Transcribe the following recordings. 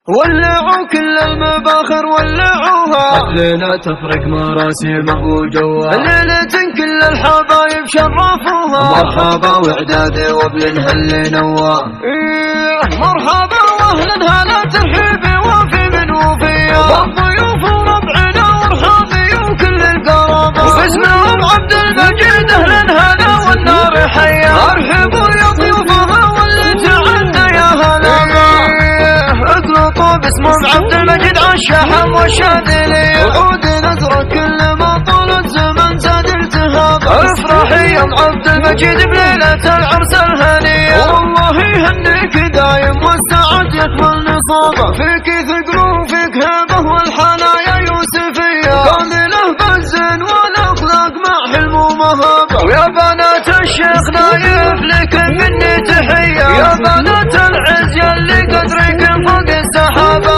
ولعوا كل المباخر ولعوها، حفلنا تفرق مراسيمه وجوها، ليلة كل الحبايب شرفوها، مرحبا وعدادي وابن هل نواه، مرحبا واهلا هلا ترحيبي وفي من وفيا، والضيوف وربعنا ورحابي وكل القرابة، وباسمهم عبد المجيد اهلا هلا والنار حيا، ارحبوا يا ضيوفها واللي تعنا يا هلا، اطلقوا باسمهم عبد المجيد عالشحم والشاذلي، عود نزرة كل ما طال الزمن زاد التهاب، افرحي يا عبد المجيد بليلة العرس الهنية، والله يهنيك دايم والسعد يكمل نصابه، فيك ثقل وفيك هيبه والحنايا يوسفية، كامله بالزين والاخلاق مع حلم ومهابه، ويا بنات الشيخ نايف لكن مني تحية، يا بنات العز يلي قدركم فوق السحابة،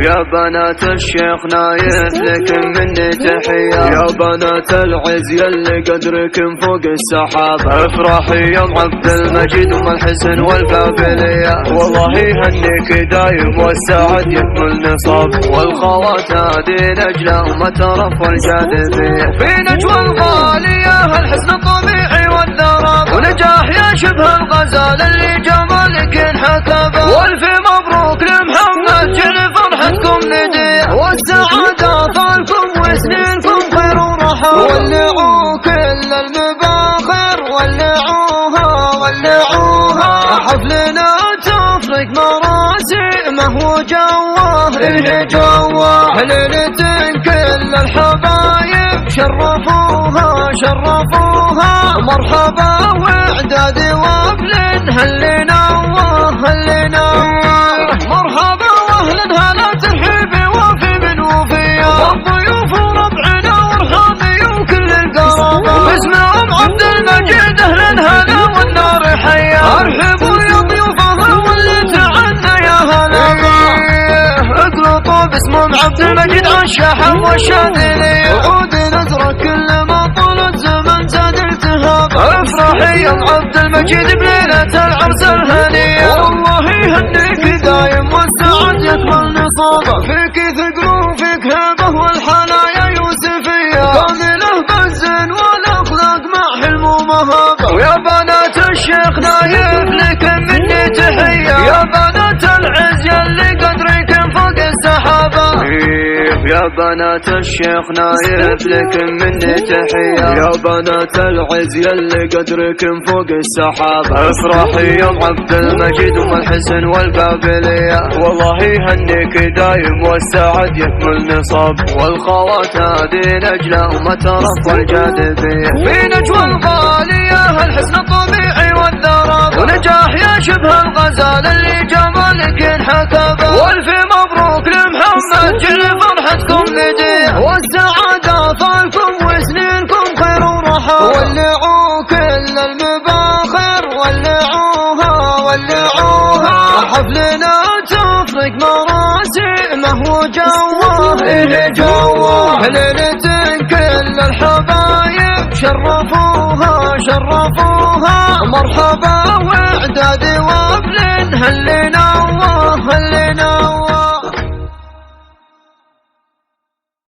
يا بنات الشيخ نايف لكن مني تحية، يا بنات العز يلي قدركم فوق السحابة، افرحي يا عبد المجيد ام الحسن والقابلية، والله يهنيك دايم والسعد يكمل نصاب، والخوات هذه نجلة وما ترف الجاذبية، في نجوى الغالية الحسن الطبيعي والذراب، ونجاح يا شبه الغزال اللي جمالك انحكبه، والف مبروك لمحمد جل فرحتكم نديه، والسعادة طالكم وسنينكم خير ورحى، ولعوا كل المباخر ولعوها ولعوها، حفلنا تفرق مراسيمه وجواه جواه، ليلة كل الحبايب شرفوها شرفوها، مرحبا واعدادي وابن هل نواه هل نواه، مرحبا واهلا هلا ترحيبي وفي من وفيا، والضيوف وربعنا ورحابي وكل القرابة، باسمهم عبد المجيد اهلا هلا والنار حيا، ارحبوا يا ضيوفها واللي تعنا يا هلا، اطلقوا باسمهم عبد المجيد عالشحم والشاذلي، عود نزرة كل ما طال الزمن زاد التهاب، افرحي يا عبد المجيد بليلة العرس الهنية، والله يهنيك دايم والسعد يكمل نصابه، فيك ثقل وفيك هيبه والحنايا يوسفية، كامله بالزين والاخلاق مع حلم ومهابه، ويا بنات الشيخ نايف لكن مني تحية، يا بنات العز يلي قدركم فوق السحابة، يا بنات الشيخ نايف لكن مني تحية، يا بنات العز يلي قدركم فوق السحابة، افرحي يا عبد المجيد ام الحسن والقابلية، والله يهنيك دايم والسعد يكمل نصاب، والخوات هذه نجلة وما ترف الجاذبية، في نجوى الغالية الحسن الطبيعي والذراب، ونجاح يا شبه الغزال اللي جمالك انحكبه، والف مبروك لمحمد جل فرحتكم نديه، والسعادة طالكم وسنينكم خير ورحى، ولعوا كل المباخر ولعوها ولعوها، حفلنا تفرق مراسيمه وجواه جواه، ليلة كل الحبايب شرفوها شرفوها، مرحبا واعدادي وابن هل نواه هل